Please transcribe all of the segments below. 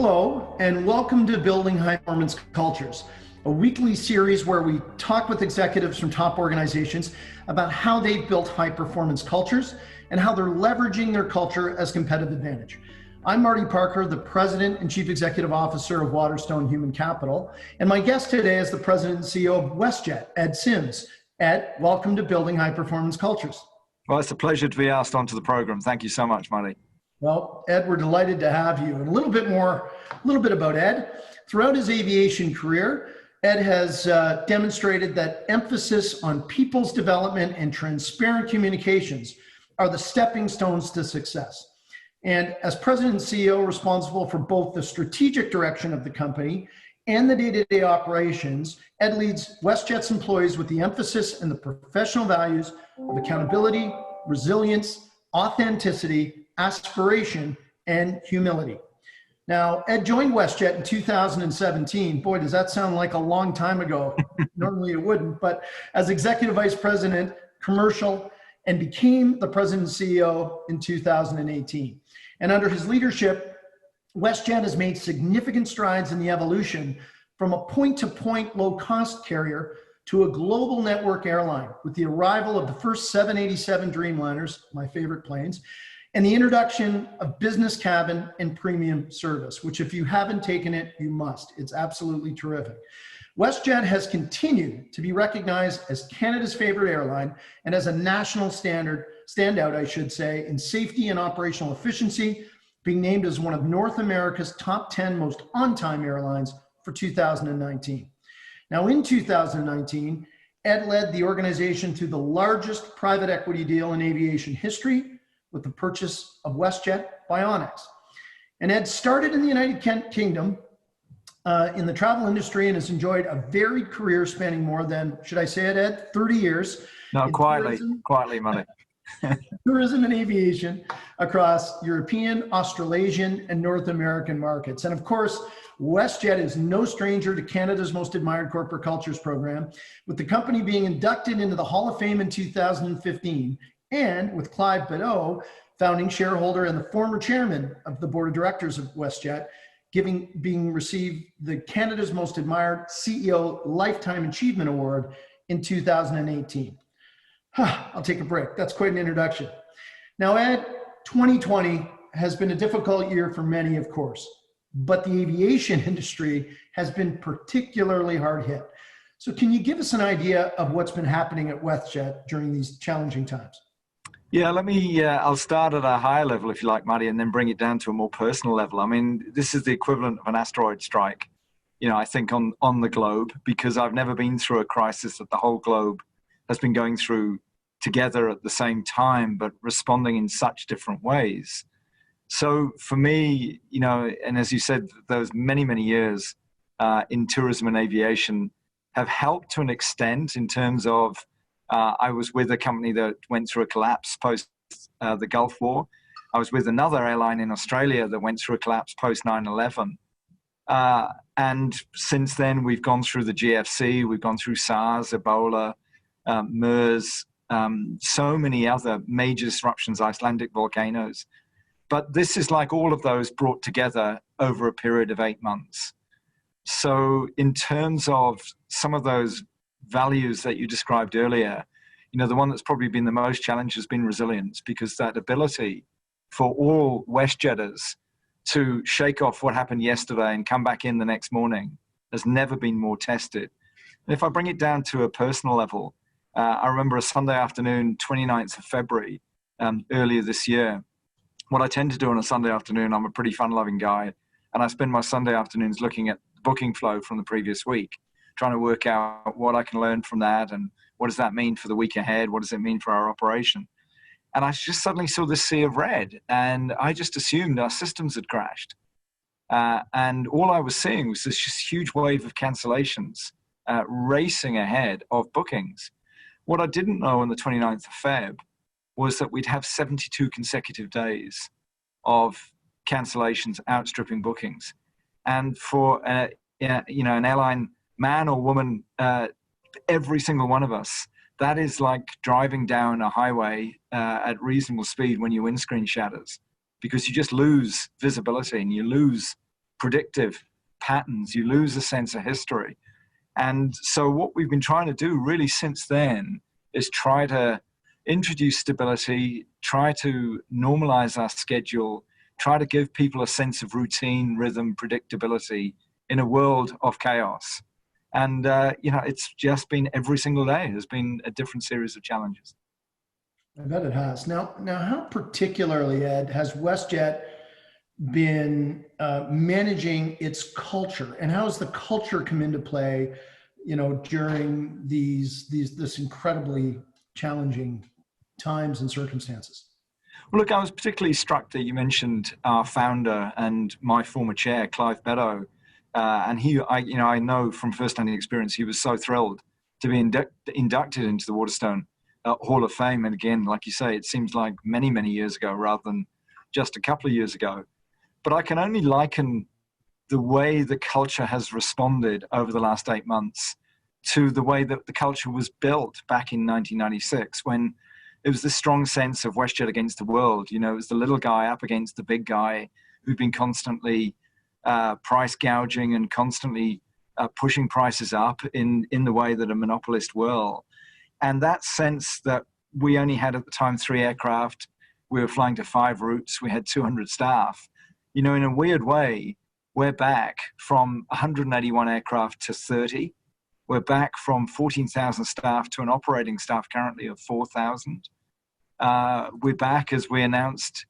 Hello, and welcome to Building High Performance Cultures, a weekly series where we talk with executives from top organizations about how they've built high performance cultures and how they're leveraging their culture as competitive advantage. I'm Marty Parker, the President and Chief Executive Officer of Waterstone Human Capital, and my guest today is the President and CEO of WestJet, Ed Sims. Ed, welcome to Building High Performance Cultures. Well, it's a pleasure to be asked onto the program. Thank you so much, Marty. Well, Ed, we're delighted to have you. And a little bit about Ed. Throughout his aviation career, Ed has demonstrated that emphasis on people's development and transparent communications are the stepping stones to success. And as President and CEO responsible for both the strategic direction of the company and the day-to-day operations, Ed leads WestJet's employees with the emphasis and the professional values of accountability, resilience, authenticity, aspiration, and humility. Now, Ed joined WestJet in 2017. Boy, does that sound like a long time ago. Normally it wouldn't, but as Executive Vice President, Commercial, and became the President and CEO in 2018. And under his leadership, WestJet has made significant strides in the evolution from a point-to-point low-cost carrier to a global network airline with the arrival of the first 787 Dreamliners, my favorite planes, and the introduction of business cabin and premium service, which if you haven't taken it, you must. It's absolutely terrific. WestJet has continued to be recognized as Canada's favorite airline and as a national standout, I should say, in safety and operational efficiency, being named as one of North America's top 10 most on-time airlines for 2019. Now in 2019, Ed led the organization through the largest private equity deal in aviation history, with the purchase of WestJet by Onyx. And Ed started in the United Kingdom in the travel industry and has enjoyed a varied career spanning more than, should I say it, Ed, 30 years. No, quietly, money. Tourism and aviation across European, Australasian, and North American markets. And of course, WestJet is no stranger to Canada's Most Admired Corporate Cultures program, with the company being inducted into the Hall of Fame in 2015, and with Clive Beddoe, founding shareholder and the former chairman of the board of directors of WestJet, being received the Canada's Most Admired CEO Lifetime Achievement Award in 2018. I'll take a break. That's quite an introduction. Now, Ed, 2020 has been a difficult year for many, of course, but the aviation industry has been particularly hard hit. So can you give us an idea of what's been happening at WestJet during these challenging times? Yeah, I'll start at a higher level, if you like, Marty, and then bring it down to a more personal level. I mean, this is the equivalent of an asteroid strike, I think on the globe, because I've never been through a crisis that the whole globe has been going through together at the same time, but responding in such different ways. So for me, and as you said, those many, many years in tourism and aviation have helped to an extent in terms of I was with a company that went through a collapse post the Gulf War. I was with another airline in Australia that went through a collapse post 9/11. And since then, we've gone through the GFC, we've gone through SARS, Ebola, MERS, so many other major disruptions, Icelandic volcanoes. But this is like all of those brought together over a period of 8 months. So in terms of some of those values that you described earlier, the one that's probably been the most challenged has been resilience, because that ability for all WestJetters to shake off what happened yesterday and come back in the next morning has never been more tested. And if I bring it down to a personal level, I remember a Sunday afternoon, 29th of February, earlier this year. What I tend to do on a Sunday afternoon, I'm a pretty fun-loving guy, and I spend my Sunday afternoons looking at the booking flow from the previous week, trying to work out what I can learn from that and what does that mean for the week ahead? What does it mean for our operation? And I just suddenly saw this sea of red, and I just assumed our systems had crashed. And all I was seeing was this just huge wave of cancellations racing ahead of bookings. What I didn't know on the 29th of Feb was that we'd have 72 consecutive days of cancellations outstripping bookings. And for an airline man or woman, every single one of us, that is like driving down a highway at reasonable speed when your windscreen shatters, because you just lose visibility and you lose predictive patterns. You lose a sense of history. And so what we've been trying to do really since then is try to introduce stability, try to normalize our schedule, try to give people a sense of routine, rhythm, predictability in a world of chaos. And, it's just been every single day has been a different series of challenges. I bet it has. Now, how particularly, Ed, has WestJet been managing its culture, and how has the culture come into play, during this incredibly challenging times and circumstances? Well, look, I was particularly struck that you mentioned our founder and my former chair, Clive Beddoe, and I know from firsthand experience, he was so thrilled to be inducted into the Waterstone Hall of Fame. And again, like you say, it seems like many, many years ago rather than just a couple of years ago. But I can only liken the way the culture has responded over the last 8 months to the way that the culture was built back in 1996, when it was this strong sense of WestJet against the world. It was the little guy up against the big guy who'd been constantly price gouging and constantly pushing prices up in the way that a monopolist will. And that sense that we only had at the time 3 aircraft, we were flying to 5 routes, we had 200 staff. In a weird way, we're back from 181 aircraft to 30. We're back from 14,000 staff to an operating staff currently of 4,000. We're back, as we announced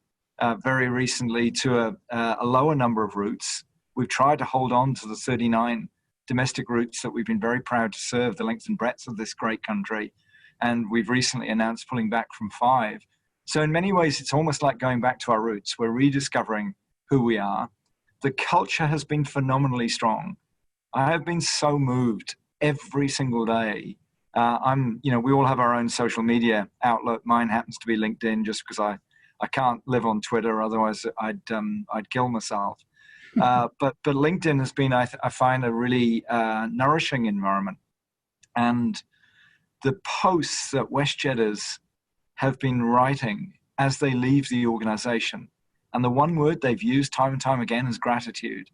very recently, to a lower number of routes. We've tried to hold on to the 39 domestic routes that we've been very proud to serve the length and breadth of this great country. And we've recently announced pulling back from 5. So in many ways, it's almost like going back to our roots. We're rediscovering who we are. The culture has been phenomenally strong. I have been so moved every single day. We all have our own social media outlet. Mine happens to be LinkedIn, just because I can't live on Twitter. Otherwise I'd kill myself. But LinkedIn has been, I find, a really nourishing environment. And the posts that WestJetters have been writing as they leave the organization, and the one word they've used time and time again is gratitude.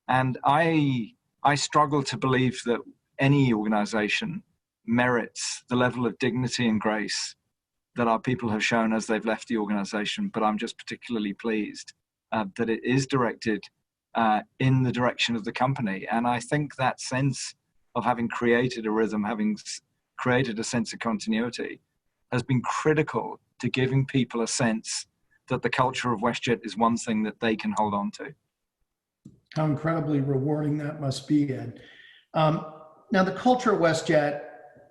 And I struggle to believe that any organization merits the level of dignity and grace that our people have shown as they've left the organization. But I'm just particularly pleased that it is directed in the direction of the company. And I think that sense of having created a rhythm, having created a sense of continuity, has been critical to giving people a sense that the culture of WestJet is one thing that they can hold on to. How incredibly rewarding that must be, Ed. Now, the culture of WestJet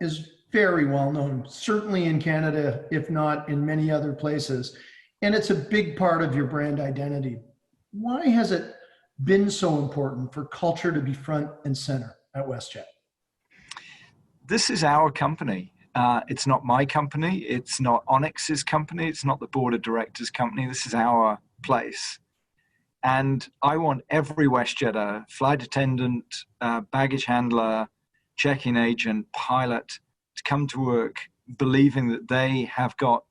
is very well known, certainly in Canada, if not in many other places. And it's a big part of your brand identity. Why has it been so important for culture to be front and center at WestJet? This is our company. It's not my company. It's not Onyx's company. It's not the board of directors' company. This is our place. And I want every WestJetter, flight attendant, baggage handler, check-in agent, pilot, to come to work believing that they have got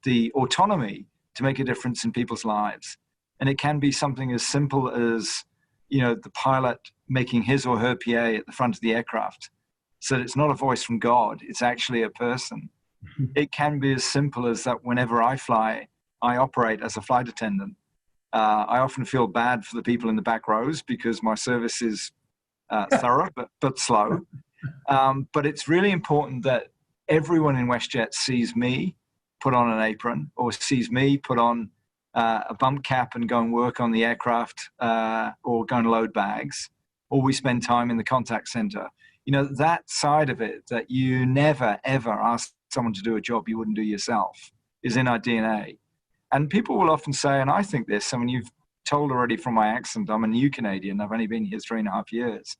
the autonomy to make a difference in people's lives. And it can be something as simple as, the pilot making his or her PA at the front of the aircraft, so that it's not a voice from God, it's actually a person. It can be as simple as that whenever I fly, I operate as a flight attendant. I often feel bad for the people in the back rows because my service is thorough but slow. But it's really important that everyone in WestJet sees me put on an apron, or sees me put on a bump cap and go and work on the aircraft, or go and load bags, or we spend time in the contact center. That side of it, that you never, ever ask someone to do a job you wouldn't do yourself, is in our DNA. And people will often say, and I think this, you've told already from my accent, I'm a new Canadian. I've only been here 3.5 years.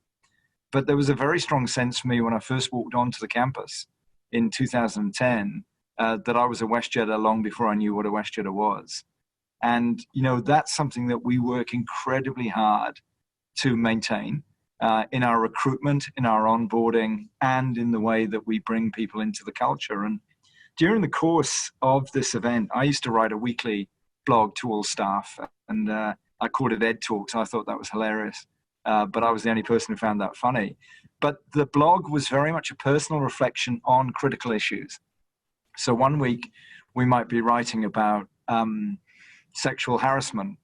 But there was a very strong sense for me when I first walked onto the campus in 2010 that I was a WestJetter long before I knew what a WestJetter was. And, that's something that we work incredibly hard to maintain. In our recruitment, in our onboarding, and in the way that we bring people into the culture. And during the course of this event, I used to write a weekly blog to all staff, and I I called it Ed Talks. I thought that was hilarious. But I was the only person who found that funny. But the blog was very much a personal reflection on critical issues. So one week we might be writing about sexual harassment.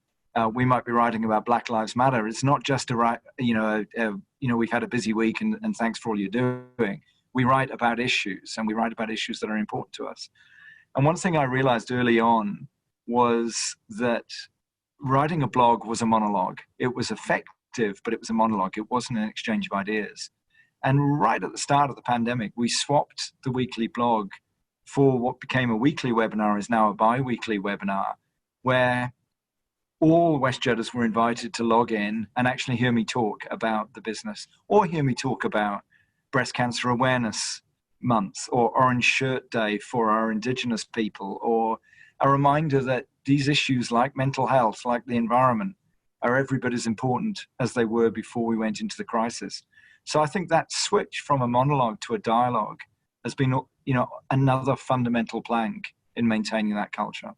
We might be writing about Black Lives Matter. It's not just we've had a busy week and thanks for all you're doing. We write about issues, and we write about issues that are important to us. And one thing I realized early on was that writing a blog was a monologue. It was effective, but it was a monologue. It wasn't an exchange of ideas. And right at the start of the pandemic, we swapped the weekly blog for what became a weekly webinar, is now a bi-weekly webinar, where all WestJetters were invited to log in and actually hear me talk about the business, or hear me talk about Breast Cancer Awareness Month, or Orange Shirt Day for our Indigenous people, or a reminder that these issues like mental health, like the environment, are every bit as important as they were before we went into the crisis. So I think that switch from a monologue to a dialogue has been, another fundamental plank in maintaining that culture.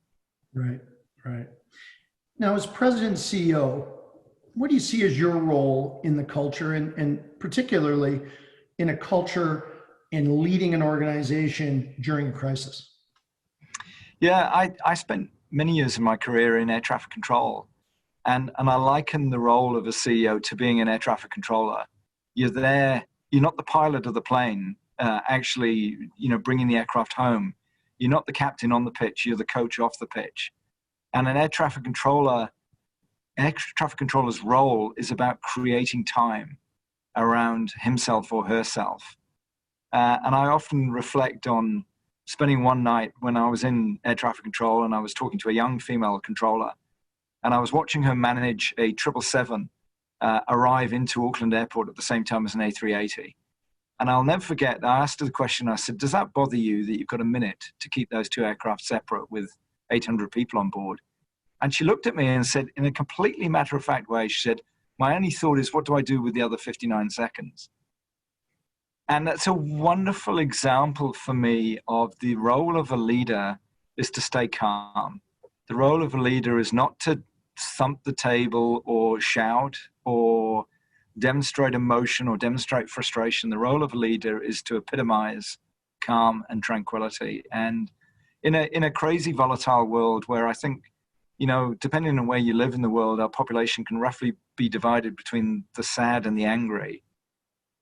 Right, right. Now, as president and CEO, what do you see as your role in the culture, and particularly in a culture in leading an organization during a crisis? Yeah, I spent many years of my career in air traffic control, and I liken the role of a CEO to being an air traffic controller. You're there, you're not the pilot of the plane, bringing the aircraft home. You're not the captain on the pitch, you're the coach off the pitch. And an air traffic controller's role is about creating time around himself or herself. And I often reflect on spending one night when I was in air traffic control and I was talking to a young female controller, and I was watching her manage a 777 arrive into Auckland Airport at the same time as an A380. And I'll never forget, I asked her the question, I said, does that bother you that you've got a minute to keep those two aircraft separate with 800 people on board? And she looked at me and said, in a completely matter-of-fact way, she said, my only thought is, what do I do with the other 59 seconds? And that's a wonderful example for me of the role of a leader is to stay calm. The role of a leader is not to thump the table or shout or demonstrate emotion or demonstrate frustration. The role of a leader is to epitomize calm and tranquility. And in a crazy, volatile world where I think, depending on where you live in the world, our population can roughly be divided between the sad and the angry.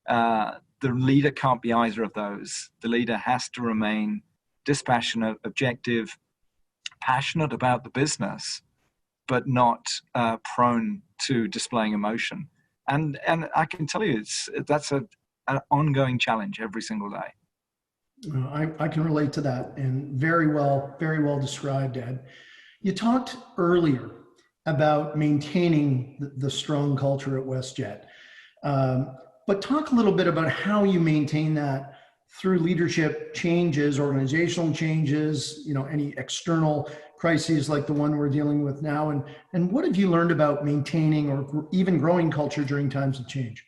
The leader can't be either of those. The leader has to remain dispassionate, objective, passionate about the business, but not prone to displaying emotion. And I can tell you, that's an ongoing challenge every single day. I can relate to that, and very well described, Ed. You talked earlier about maintaining the strong culture at WestJet, but talk a little bit about how you maintain that through leadership changes, organizational changes, any external crises like the one we're dealing with now, and what have you learned about maintaining or even growing culture during times of change?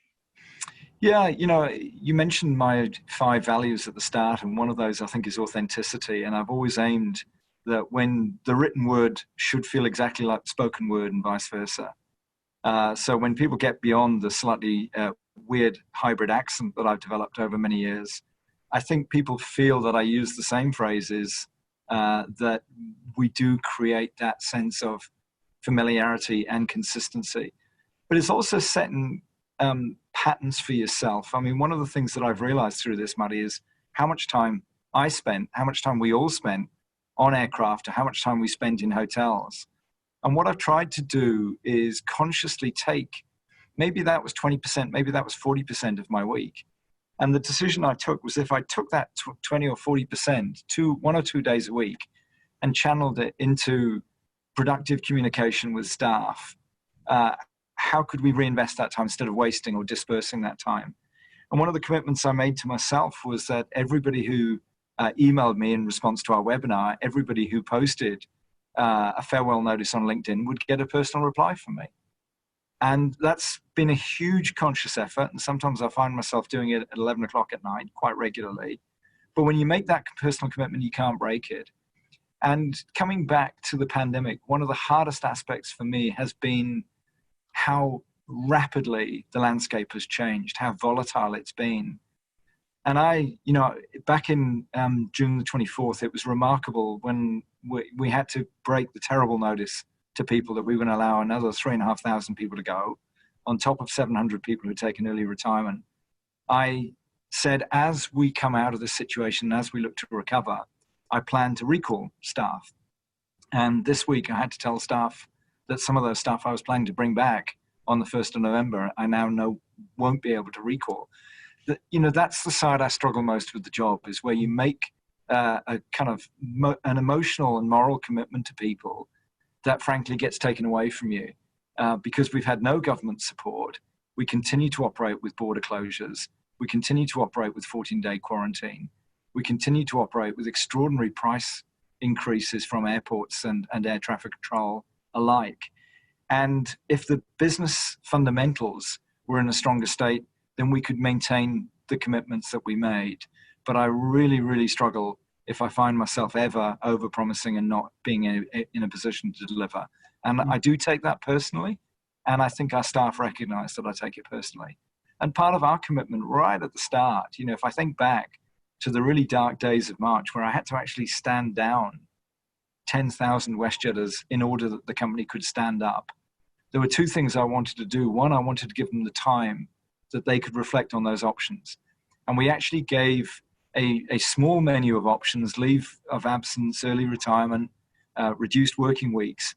Yeah, you mentioned my 5 values at the start, and one of those I think is authenticity. And I've always aimed that when the written word should feel exactly like the spoken word and vice versa. So when people get beyond the slightly weird hybrid accent that I've developed over many years, I think people feel that I use the same phrases, that we do create that sense of familiarity and consistency. But it's also setting patterns for yourself. I mean, one of the things that I've realized through this, Muddy, is how much time I spent, how much time we all spent on aircraft, or how much time we spent in hotels. And what I've tried to do is consciously take, maybe that was 20%, maybe that was 40% of my week. And the decision I took was, if I took that 20 or 40% to 1 or 2 days a week and channeled it into productive communication with staff, how could we reinvest that time instead of wasting or dispersing that time? And one of the commitments I made to myself was that everybody who emailed me in response to our webinar, everybody who posted a farewell notice on LinkedIn would get a personal reply from me. And that's been a huge conscious effort. And sometimes I find myself doing it at 11 o'clock at night quite regularly. But when you make that personal commitment, you can't break it. And coming back to the pandemic, one of the hardest aspects for me has been how rapidly the landscape has changed, how volatile it's been. And back in June the 24th, it was remarkable when we had to break the terrible notice to people that we were going to allow another 3,500 people to go, on top of 700 people who taken early retirement. I said, as we come out of this situation, as we look to recover, I plan to recall staff. And this week I had to tell staff that some of those staff I was planning to bring back on the 1st of November, I now know won't be able to recall. That's the side I struggle most with the job, is where you make a kind of an emotional and moral commitment to people that frankly gets taken away from you because we've had no government support. We continue to operate with border closures. We continue to operate with 14-day quarantine. We continue to operate with extraordinary price increases from airports and air traffic control alike. And if the business fundamentals were in a stronger state, then we could maintain the commitments that we made. But I really, really struggle if I find myself ever over-promising and not being in a position to deliver. And I do take that personally, and I think our staff recognize that I take it personally. And part of our commitment right at the start, if I think back to the really dark days of March where I had to actually stand down 10,000 WestJetters in order that the company could stand up, there were two things I wanted to do. One, I wanted to give them the time that they could reflect on those options. And we actually gave a small menu of options: leave of absence, early retirement, reduced working weeks.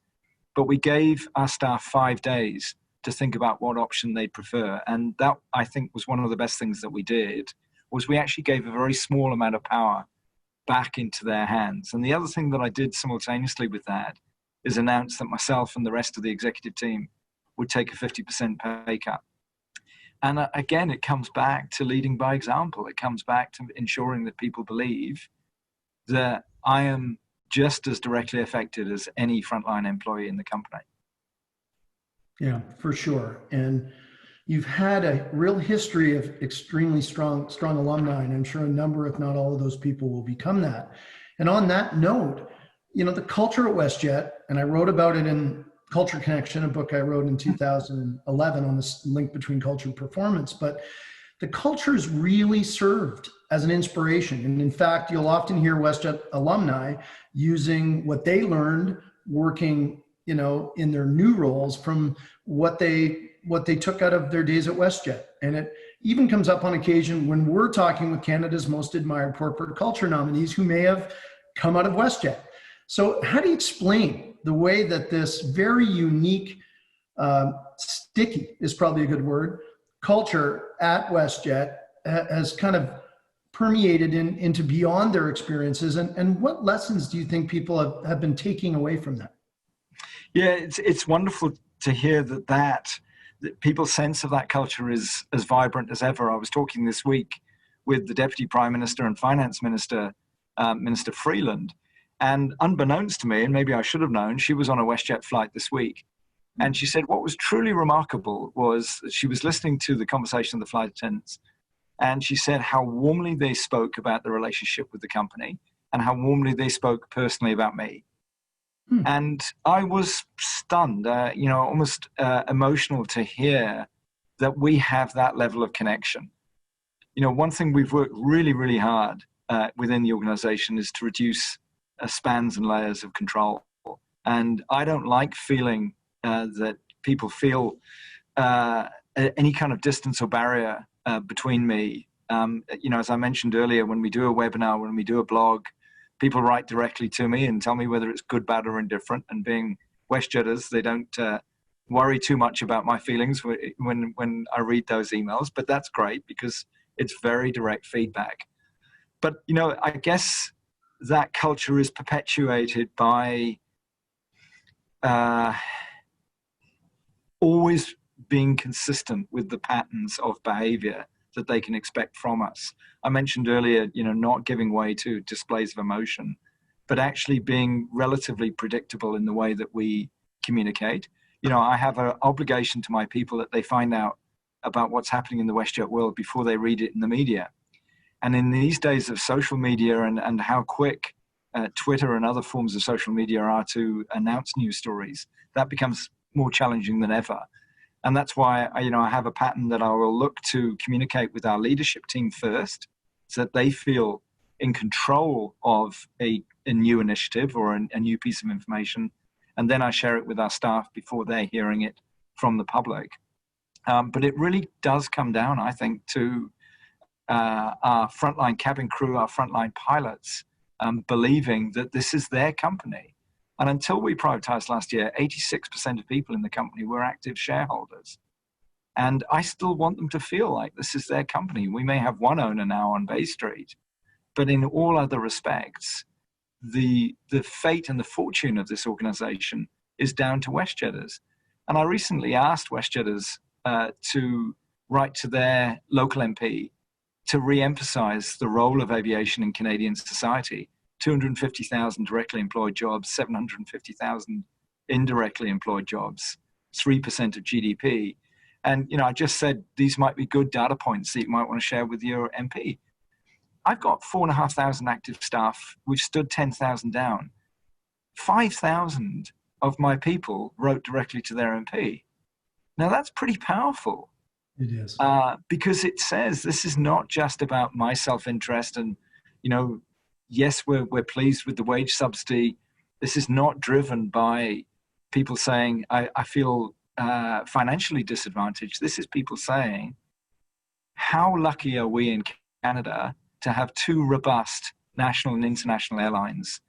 But we gave our staff 5 days to think about what option they prefer. And that, I think, was one of the best things that we did, was we actually gave a very small amount of power back into their hands. And the other thing that I did simultaneously with that is announce that myself and the rest of the executive team would take a 50% pay cut. And again, it comes back to leading by example. It comes back to ensuring that people believe that I am just as directly affected as any frontline employee in the company. Yeah, for sure. And you've had a real history of extremely strong alumni, and I'm sure a number, if not all of those people, will become that. And on that note, the culture at WestJet, and I wrote about it in Culture Connection, a book I wrote in 2011 on this link between culture and performance, but the culture is really served as an inspiration. And in fact, you'll often hear WestJet alumni using what they learned working, in their new roles from what they took out of their days at WestJet. And it even comes up on occasion when we're talking with Canada's most admired corporate culture nominees who may have come out of WestJet. So how do you explain the way that this very unique, sticky is probably a good word, culture at WestJet has kind of permeated into beyond their experiences? And what lessons do you think people have been taking away from that? Yeah, it's wonderful to hear that people's sense of that culture is as vibrant as ever. I was talking this week with the Deputy Prime Minister and Finance Minister, Minister Freeland, and unbeknownst to me, and maybe I should have known, she was on a WestJet flight this week. And she said what was truly remarkable was that she was listening to the conversation of the flight attendants, and she said how warmly they spoke about the relationship with the company and how warmly they spoke personally about me. And I was stunned, almost emotional to hear that we have that level of connection. One thing we've worked really, really hard within the organization is to reduce spans and layers of control. And I don't like feeling that people feel any kind of distance or barrier between me. As I mentioned earlier, when we do a webinar, when we do a blog, people write directly to me and tell me whether it's good, bad, or indifferent. And being WestJetters, they don't worry too much about my feelings when I read those emails. But that's great because it's very direct feedback. But, I guess that culture is perpetuated by always being consistent with the patterns of behavior that they can expect from us. I mentioned earlier, not giving way to displays of emotion, but actually being relatively predictable in the way that we communicate. I have an obligation to my people that they find out about what's happening in the WestJet world before they read it in the media. And in these days of social media and how quick Twitter and other forms of social media are to announce news stories, that becomes more challenging than ever. And that's why I have a pattern that I will look to communicate with our leadership team first, so that they feel in control of a new initiative or a new piece of information. And then I share it with our staff before they're hearing it from the public. But it really does come down, I think, to our frontline cabin crew, our frontline pilots, believing that this is their company. And until we privatized last year, 86% of people in the company were active shareholders. And I still want them to feel like this is their company. We may have one owner now on Bay Street, but in all other respects, the fate and the fortune of this organization is down to WestJetters. And I recently asked WestJetters to write to their local MP to re-emphasize the role of aviation in Canadian society. 250,000 directly employed jobs, 750,000 indirectly employed jobs, 3% of GDP. And I just said these might be good data points that you might want to share with your MP. I've got 4,500 active staff. We've stood 10,000 down. 5,000 of my people wrote directly to their MP. Now that's pretty powerful. It is. Because it says this is not just about my self-interest and, yes, we're pleased with the wage subsidy. This is not driven by people saying, I feel financially disadvantaged. This is people saying, how lucky are we in Canada to have two robust national and international airlines?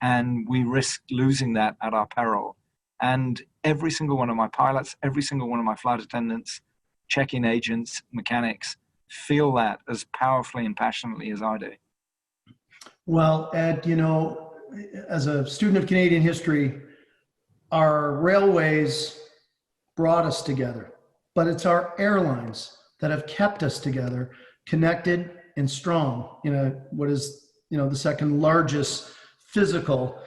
And we risk losing that at our peril. And every single one of my pilots, every single one of my flight attendants, check-in agents, mechanics, feel that as powerfully and passionately as I do. Well, Ed, as a student of Canadian history, our railways brought us together, but it's our airlines that have kept us together, connected and strong in what is, the second largest physical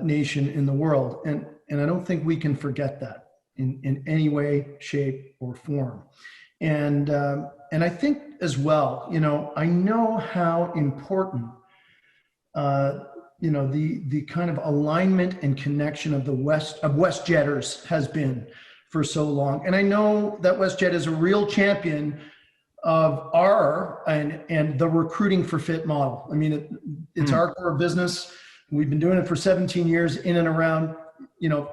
nation in the world. And I don't think we can forget that in any way, shape, or form. And I think as well, I know how important the kind of alignment and connection of WestJetters has been for so long. And I know that WestJet is a real champion of and the recruiting for fit model. I mean, it's our core business. We've been doing it for 17 years in and around,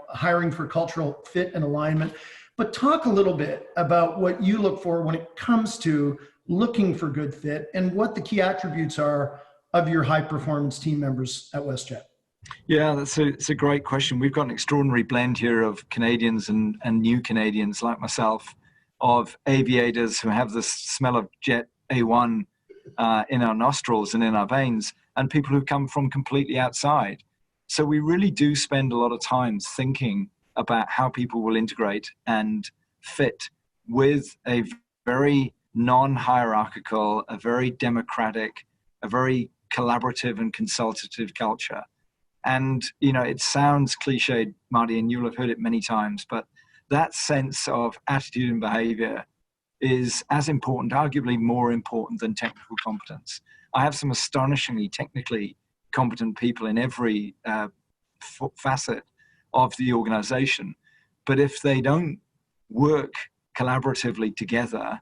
hiring for cultural fit and alignment. But talk a little bit about what you look for when it comes to looking for good fit and what the key attributes are of your high performance team members at WestJet. Yeah, it's a great question. We've got an extraordinary blend here of Canadians and new Canadians like myself, of aviators who have this smell of jet A1 in our nostrils and in our veins, and people who come from completely outside. So we really do spend a lot of time thinking about how people will integrate and fit with a very non-hierarchical, a very democratic, a very collaborative and consultative culture. And, it sounds cliched, Marty, and you'll have heard it many times, but that sense of attitude and behavior is as important, arguably more important than technical competence. I have some astonishingly technically competent people in every facet of the organization. But if they don't work collaboratively together,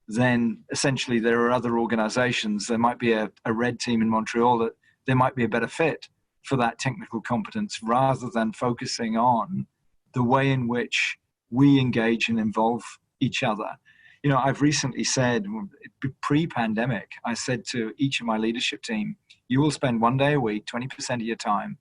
then essentially there are other organizations. There might be a red team in Montreal that there might be a better fit for that technical competence rather than focusing on the way in which we engage and involve each other. I've recently said, pre-pandemic, I said to each of my leadership team, you will spend 1 day a week, 20% of your time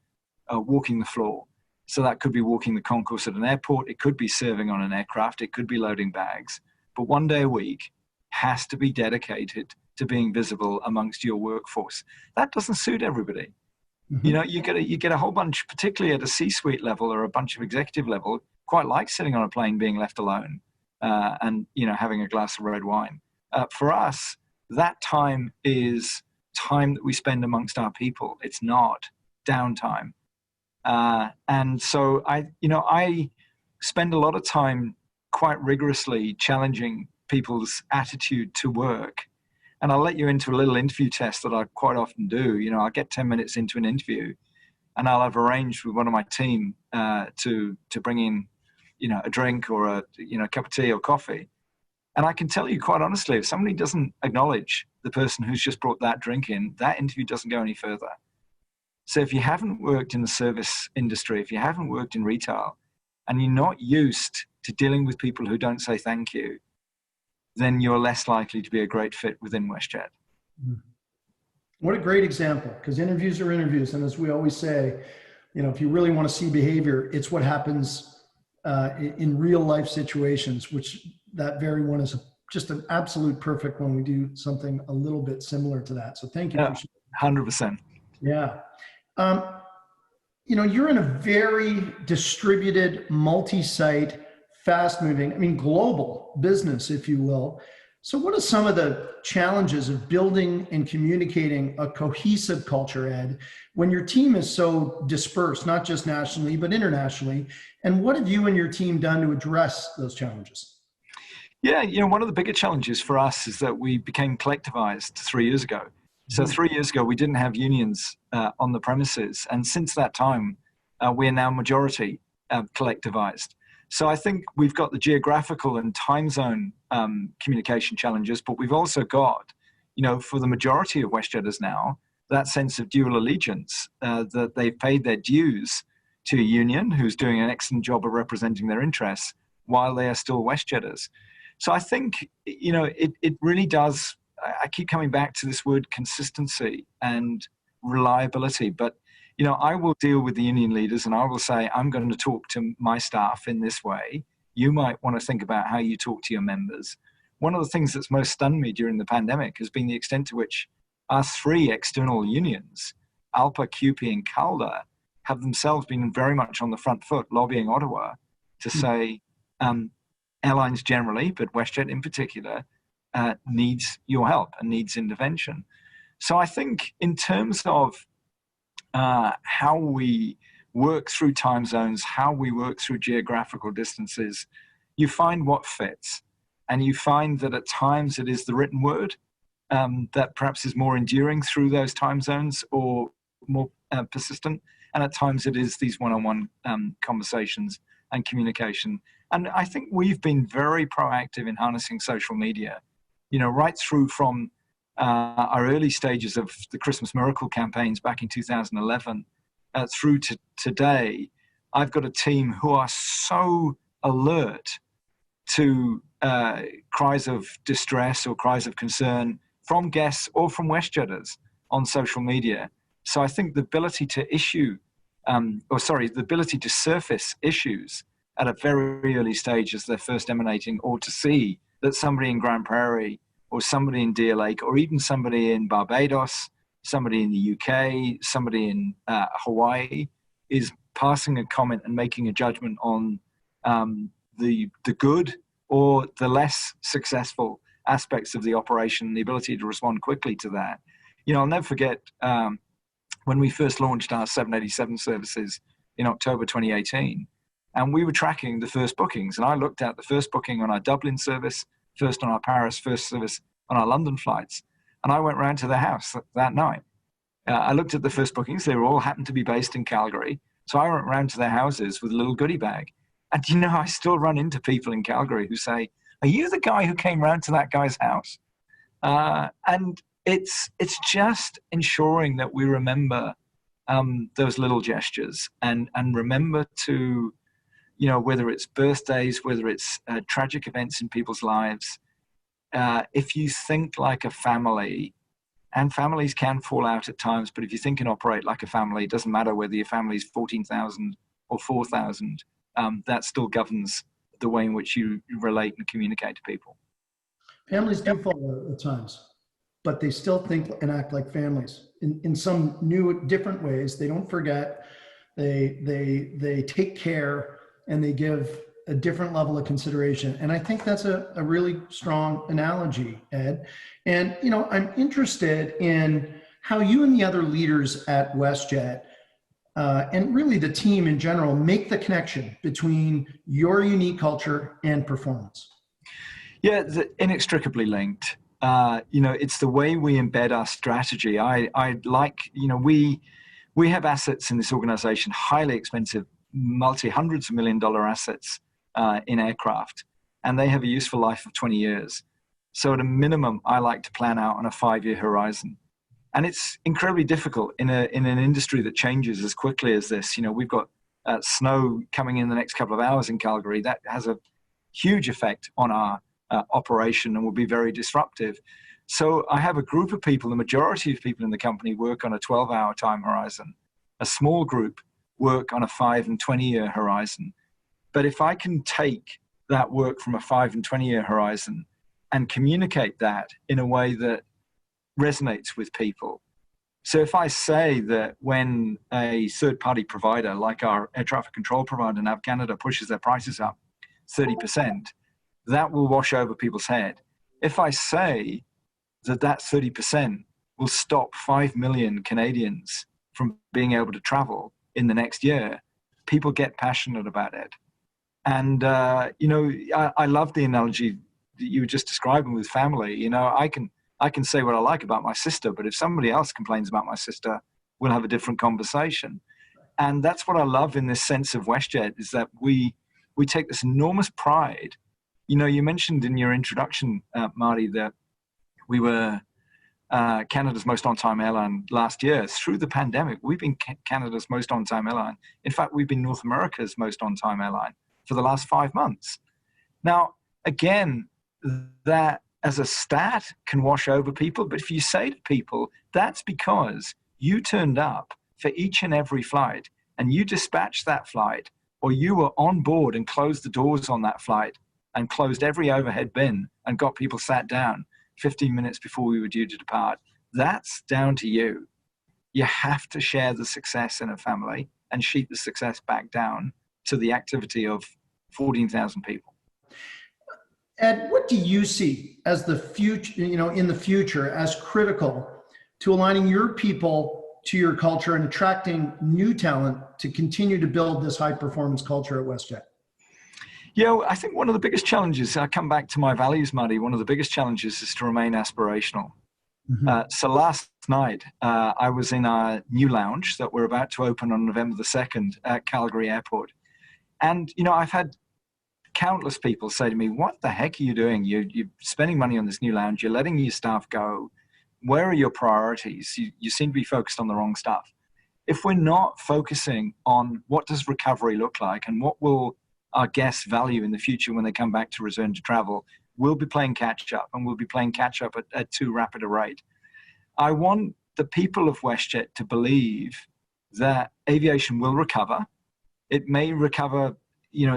walking the floor. So that could be walking the concourse at an airport. It could be serving on an aircraft. It could be loading bags. But 1 day a week has to be dedicated to being visible amongst your workforce. That doesn't suit everybody. Mm-hmm. You get a whole bunch, particularly at a C-suite level or a bunch of executive level, quite like sitting on a plane being left alone and having a glass of red wine. For us, that time is time that we spend amongst our people. It's not downtime. And so I spend a lot of time quite rigorously challenging people's attitude to work And I'll let you into a little interview test that I quite often do. You know, I get 10 minutes into an interview and I'll have arranged with one of my team to bring in, you know, a drink or a cup of tea or coffee. And I can tell you quite honestly, if somebody doesn't acknowledge the person who's just brought that drink in, that interview doesn't go any further. So if you haven't worked in the service industry, if you haven't worked in retail, and you're not used to dealing with people who don't say thank you, then you're less likely to be a great fit within WestJet. What a great example, because interviews are interviews. And as we always say, you know, if you really want to see behavior, it's what happens in real life situations, which that very one is just an absolute perfect one. We do something a little bit similar to that. So thank you. Yeah, 100%. Yeah. You know, you're in a very distributed, multi-site, fast-moving, I mean, global business, if you will. So what are some of the challenges of building and communicating a cohesive culture, Ed, when your team is so dispersed, not just nationally, but internationally? And what have you and your team done to address those challenges? Yeah, you know, one of the bigger challenges for us is that we became collectivized 3 years ago. So 3 years ago, we didn't have unions on the premises. And since that time, we are now majority collectivized. So I think we've got the geographical and time zone communication challenges, but we've also got, you know, for the majority of WestJetters now, that sense of dual allegiance, that they've paid their dues to a union who's doing an excellent job of representing their interests while they are still WestJetters. So I think, you know, it really does, I keep coming back to this word consistency and reliability, but you know, I will deal with the union leaders and I will say, I'm going to talk to my staff in this way. You might want to think about how you talk to your members. One of the things that's most stunned me during the pandemic has been the extent to which our three external unions, ALPA, CUPE, and CALDA, have themselves been very much on the front foot lobbying Ottawa to say airlines generally, but WestJet in particular, needs your help and needs intervention. So I think in terms of how we work through time zones, how we work through geographical distances, you find what fits. And you find that at times it is the written word that perhaps is more enduring through those time zones or more persistent. And at times it is these one-on-one conversations and communication. And I think we've been very proactive in harnessing social media, you know, right through from our early stages of the Christmas Miracle campaigns back in 2011 through to today. I've got a team who are so alert to cries of distress or cries of concern from guests or from WestJetters on social media. So I think the ability to the ability to surface issues at a very early stage as they're first emanating, or to see that somebody in Grand Prairie or somebody in Deer Lake, or even somebody in Barbados, somebody in the UK, somebody in Hawaii, is passing a comment and making a judgment on the good or the less successful aspects of the operation, the ability to respond quickly to that. You know, I'll never forget when we first launched our 787 services in October 2018, and we were tracking the first bookings. And I looked at the first booking on our Dublin service, first on our Paris, first service on our London flights. And I went round to their house that night. I looked at the first bookings. They were all happened to be based in Calgary. So I went round to their houses with a little goodie bag. And, you know, I still run into people in Calgary who say, are you the guy who came round to that guy's house? And it's just ensuring that we remember those little gestures and remember to, you know, whether it's birthdays, whether it's tragic events in people's lives, if you think like a family, and families can fall out at times, but if you think and operate like a family, it doesn't matter whether your family's 14,000 or 4,000, that still governs the way in which you relate and communicate to people. Families do fall out at times, but they still think and act like families in some new, different ways. They don't forget, they take care, and they give a different level of consideration. And I think that's a really strong analogy, Ed. And, you know, I'm interested in how you and the other leaders at WestJet, and really the team in general, make the connection between your unique culture and performance. Yeah, inextricably linked. it's the way we embed our strategy. I like, we have assets in this organization, highly expensive, hundreds of $1 million assets in aircraft, and they have a useful life of 20 years. So at a minimum, I like to plan out on a 5-year horizon. And it's incredibly difficult in an industry that changes as quickly as this. We've got snow coming in the next couple of hours in Calgary. That has a huge effect on our operation and will be very disruptive. So I have a group of people, the majority of people in the company work on a 12-hour time horizon. A small group work on a 5 and 20-year horizon. But if I can take that work from a 5 and 20-year horizon and communicate that in a way that resonates with people. So if I say that when a third-party provider, like our air traffic control provider, Nav Canada, pushes their prices up 30%, that will wash over people's head. If I say that 30% will stop 5 million Canadians from being able to travel in the next year, people get passionate about it. And, I love the analogy that you were just describing with family. I can say what I like about my sister, but if somebody else complains about my sister, we'll have a different conversation. And that's what I love in this sense of WestJet, is that we take this enormous pride. You mentioned in your introduction, Marty, that we were Canada's most on-time airline last year. Through the pandemic, we've been Canada's most on-time airline. In fact, we've been North America's most on-time airline for the last 5 months. Now, again, that as a stat can wash over people, but if you say to people, that's because you turned up for each and every flight and you dispatched that flight, or you were on board and closed the doors on that flight and closed every overhead bin and got people sat down 15 minutes before we were due to depart, that's down to you. You have to share the success in a family and sheet the success back down to the activity of 14,000 people. Ed, what do you see as the future, in the future, as critical to aligning your people to your culture and attracting new talent to continue to build this high performance culture at WestJet? I think one of the biggest challenges, I come back to my values, Marty, one of the biggest challenges is to remain aspirational. Mm-hmm. So last night, I was in our new lounge that we're about to open on November the 2nd at Calgary Airport. And, I've had countless people say to me, what the heck are you doing? You're spending money on this new lounge. You're letting your staff go. Where are your priorities? You seem to be focused on the wrong stuff. If we're not focusing on what does recovery look like and what will our guests value in the future when they come back to return to travel, we'll be playing catch up, and we'll be playing catch up at too rapid a rate. I want the people of WestJet to believe that aviation will recover. It may recover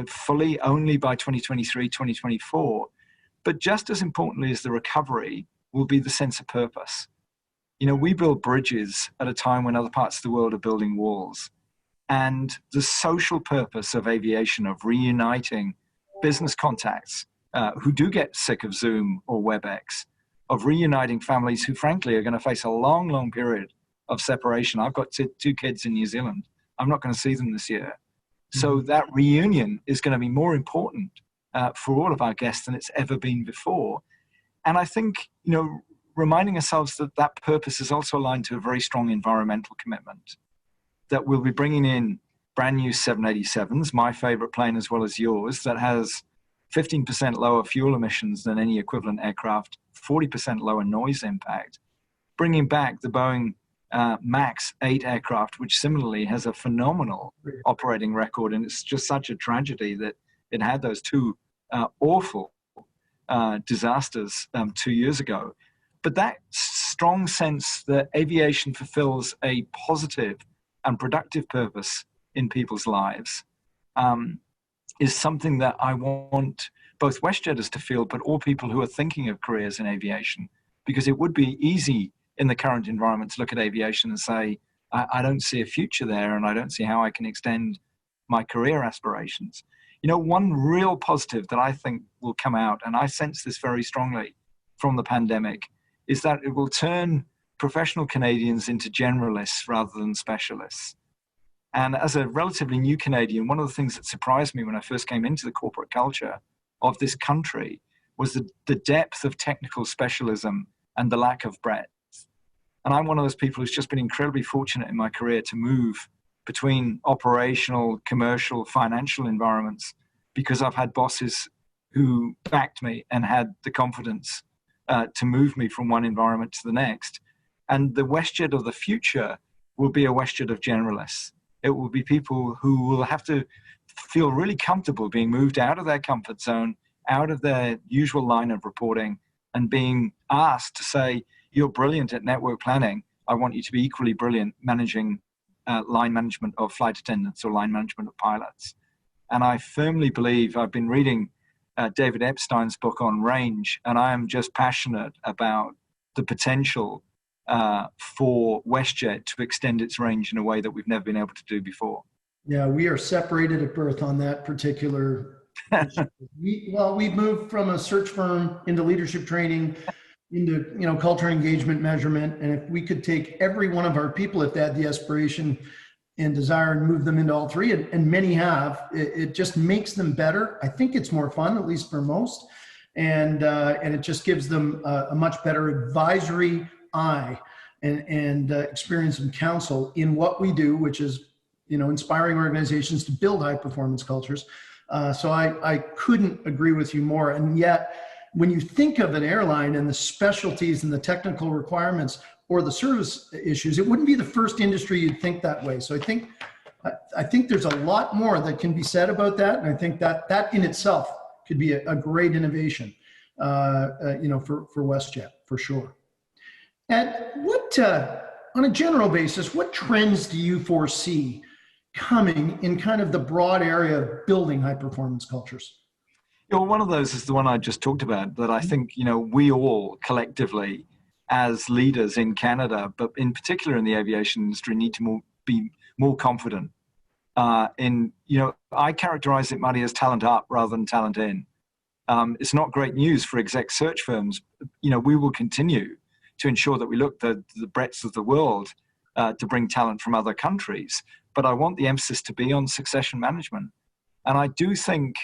fully only by 2023, 2024. But just as importantly as the recovery will be the sense of purpose. We build bridges at a time when other parts of the world are building walls. And the social purpose of aviation, of reuniting business contacts who do get sick of Zoom or WebEx, of reuniting families who frankly are going to face a long, long period of separation. I've got 2 kids in New Zealand. I'm not going to see them this year. So that reunion is going to be more important for all of our guests than it's ever been before. And I think, reminding ourselves that purpose is also aligned to a very strong environmental commitment, that we'll be bringing in brand new 787s, my favorite plane as well as yours, that has 15% lower fuel emissions than any equivalent aircraft, 40% lower noise impact, bringing back the Boeing MAX 8 aircraft, which similarly has a phenomenal operating record. And it's just such a tragedy that it had those 2 awful disasters 2 years ago. But that strong sense that aviation fulfills a positive and productive purpose in people's lives is something that I want both WestJetters to feel, but all people who are thinking of careers in aviation, because it would be easy in the current environment to look at aviation and say, I don't see a future there and I don't see how I can extend my career aspirations. One real positive that I think will come out, and I sense this very strongly from the pandemic, is that it will turn professional Canadians into generalists rather than specialists. And as a relatively new Canadian, one of the things that surprised me when I first came into the corporate culture of this country was the depth of technical specialism and the lack of breadth. And I'm one of those people who's just been incredibly fortunate in my career to move between operational, commercial, financial environments because I've had bosses who backed me and had the confidence to move me from one environment to the next. And the WestJet of the future will be a WestJet of generalists. It will be people who will have to feel really comfortable being moved out of their comfort zone, out of their usual line of reporting, and being asked to say, you're brilliant at network planning. I want you to be equally brilliant managing line management of flight attendants or line management of pilots. And I firmly believe, I've been reading David Epstein's book on range, and I am just passionate about the potential for WestJet to extend its range in a way that we've never been able to do before. Yeah, we are separated at birth on that particular issue. We've moved from a search firm into leadership training, into culture and engagement measurement. And if we could take every one of our people, if they had the aspiration and desire, and move them into all three, and many have, it just makes them better. I think it's more fun, at least for most, and it just gives them a much better advisory eye and experience and counsel in what we do, which is inspiring organizations to build high performance cultures. So I couldn't agree with you more. And yet, when you think of an airline and the specialties and the technical requirements or the service issues, it wouldn't be the first industry you'd think that way. So I think there's a lot more that can be said about that. And I think that in itself could be a great innovation, for WestJet, for sure. Ed, what, on a general basis, what trends do you foresee coming in kind of the broad area of building high performance cultures? One of those is the one I just talked about, that I think, we all collectively as leaders in Canada, but in particular in the aviation industry, need to be more confident I characterize it, Marty, as talent up rather than talent in. It's not great news for exec search firms. We will continue to ensure that we look the breadth of the world to bring talent from other countries. But I want the emphasis to be on succession management. And I do think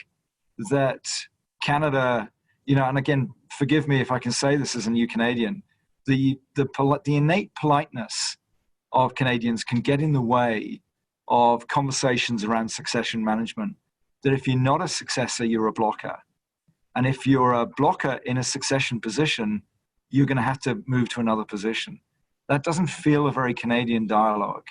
that Canada, and again, forgive me if I can say this as a new Canadian, the innate politeness of Canadians can get in the way of conversations around succession management. That if you're not a successor, you're a blocker. And if you're a blocker in a succession position, you're going to have to move to another position. That doesn't feel a very Canadian dialogue.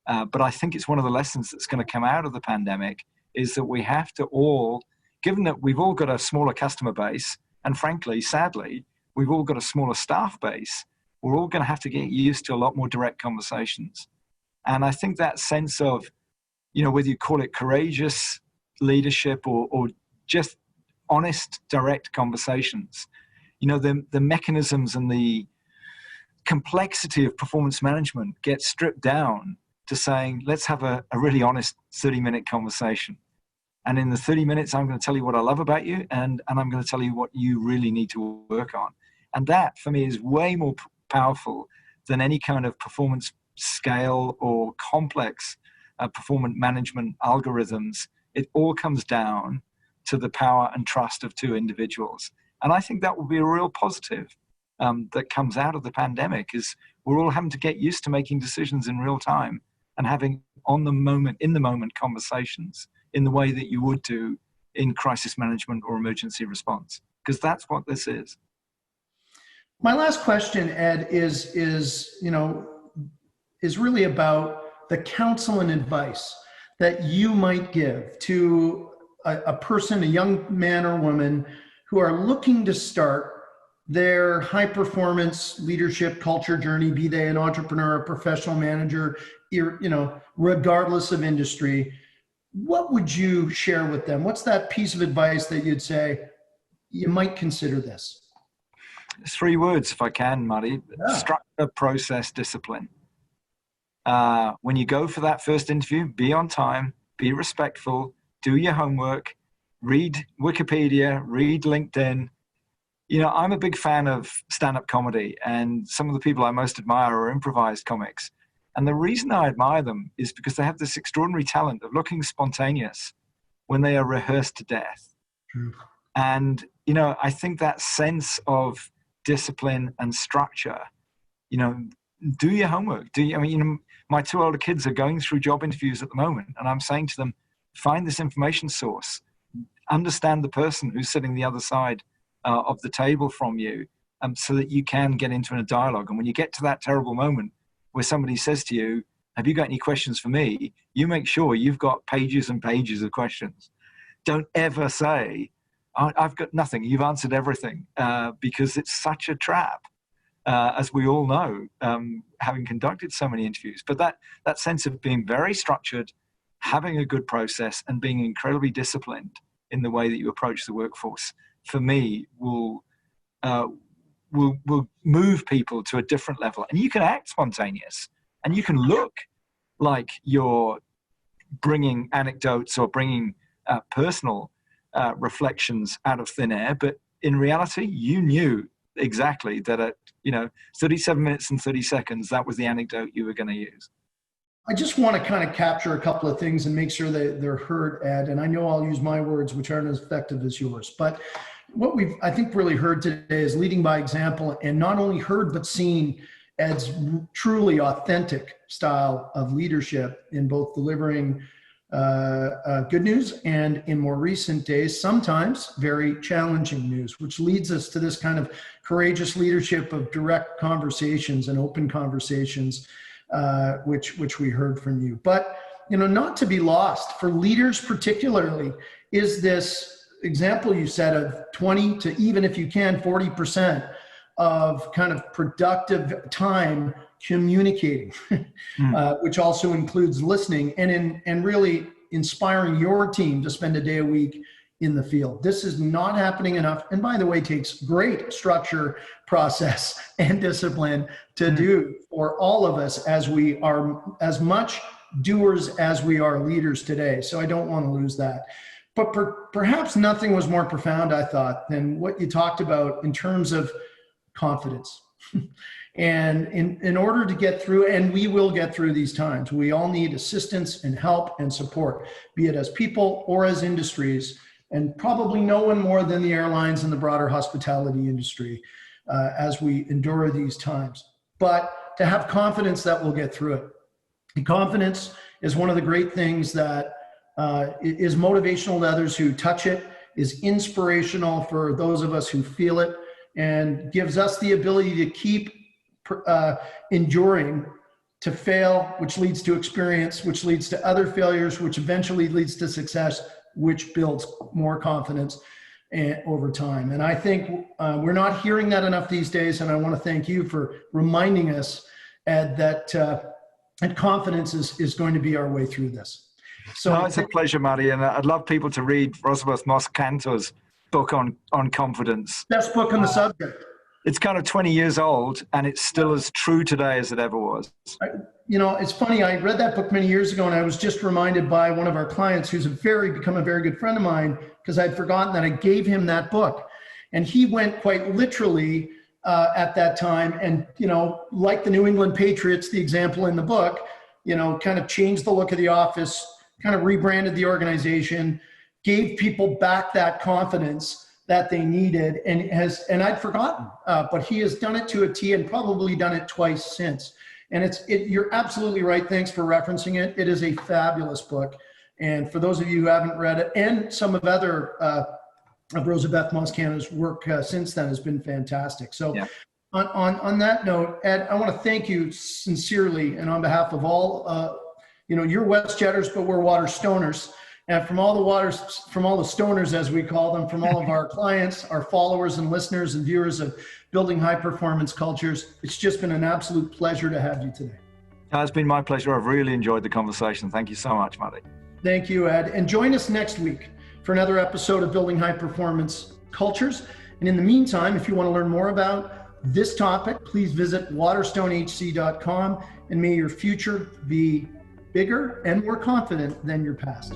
But I think it's one of the lessons that's going to come out of the pandemic is that we have to all, given that we've all got a smaller customer base, and frankly, sadly, we've all got a smaller staff base, we're all going to have to get used to a lot more direct conversations. And I think that sense of, whether you call it courageous leadership or just honest, direct conversations, the mechanisms and the complexity of performance management get stripped down to saying, let's have a really honest 30-minute conversation. And in the 30 minutes, I'm going to tell you what I love about you, and I'm going to tell you what you really need to work on. And that, for me, is way more powerful than any kind of performance scale or complex performance management algorithms. It all comes down to the power and trust of two individuals. And I think that will be a real positive that comes out of the pandemic, is we're all having to get used to making decisions in real time and having in the moment conversations in the way that you would do in crisis management or emergency response, because that's what this is. My last question, Ed, is really about the counsel and advice that you might give to a person, a young man or woman, who are looking to start their high performance leadership culture journey, be they an entrepreneur, a professional manager, regardless of industry. What would you share with them? What's that piece of advice that you'd say, you might consider this? 3 words, if I can, Marty. Yeah. Structure, process, discipline. When you go for that first interview, be on time, be respectful, do your homework, read Wikipedia, read LinkedIn. I'm a big fan of stand-up comedy, and some of the people I most admire are improvised comics. And the reason I admire them is because they have this extraordinary talent of looking spontaneous when they are rehearsed to death. True. And I think that sense of discipline and structure, do your homework. My 2 older kids are going through job interviews at the moment, and I'm saying to them, find this information source, understand the person who's sitting the other side of the table from you, so that you can get into a dialogue. And when you get to that terrible moment where somebody says to you, have you got any questions for me? You make sure you've got pages and pages of questions. Don't ever say, I've got nothing. You've answered everything, because it's such a trap, as we all know, having conducted so many interviews. But that sense of being very structured, having a good process, and being incredibly disciplined in the way that you approach the workforce, for me, will move people to a different level. And you can act spontaneous, and you can look like you're bringing anecdotes or bringing personal reflections out of thin air, but in reality, you knew exactly that at 37 minutes and 30 seconds, that was the anecdote you were going to use. I just want to kind of capture a couple of things and make sure that they're heard, Ed. And I know I'll use my words, which aren't as effective as yours. But what we've, I think, really heard today is leading by example, and not only heard, but seen Ed's truly authentic style of leadership in both delivering good news and, in more recent days, sometimes very challenging news, which leads us to this kind of courageous leadership of direct conversations and open conversations, which we heard from you. But, not to be lost for leaders particularly is this example you said of 20 to, even if you can, 40% of kind of productive time communicating, which also includes listening and really inspiring your team to spend a day a week in the field. This is not happening enough. And by the way, takes great structure, process, and discipline to do for all of us, as we are as much doers as we are leaders today. So I don't want to lose that. But perhaps nothing was more profound, I thought, than what you talked about in terms of confidence. And in order to get through, and we will get through these times, we all need assistance and help and support, be it as people or as industries, and probably no one more than the airlines and the broader hospitality industry as we endure these times. But to have confidence that we'll get through it. And confidence is one of the great things that is motivational to others who touch it, is inspirational for those of us who feel it, and gives us the ability to keep enduring, to fail, which leads to experience, which leads to other failures, which eventually leads to success, which builds more confidence over time. And I think we're not hearing that enough these days. And I want to thank you for reminding us, Ed, that confidence is going to be our way through this. So no, it's a pleasure, Marty. And I'd love people to read Rosabeth Moss-Kantor's book on confidence. Best book on the subject. It's kind of 20 years old, and it's still as true today as it ever was. It's funny. I read that book many years ago, and I was just reminded by one of our clients who's become a very good friend of mine, because I'd forgotten that I gave him that book. And he went quite literally at that time and, like the New England Patriots, the example in the book, kind of changed the look of the office, kind of rebranded the organization, gave people back that confidence that they needed, and I'd forgotten, but he has done it to a T and probably done it twice since. And you're absolutely right. Thanks for referencing it. It is a fabulous book. And for those of you who haven't read it, and some of Rosabeth Moss-Kantor's work since then has been fantastic. So yeah. On that note, Ed, I want to thank you sincerely, and on behalf of all, you're WestJetters, but we're water stoners. And from all the stoners, as we call them, from all of our clients, our followers and listeners and viewers of Building High Performance Cultures, it's just been an absolute pleasure to have you today. It's been my pleasure. I've really enjoyed the conversation. Thank you so much, Marty. Thank you, Ed. And join us next week for another episode of Building High Performance Cultures. And in the meantime, if you want to learn more about this topic, please visit waterstonehc.com, and may your future be bigger and more confident than your past.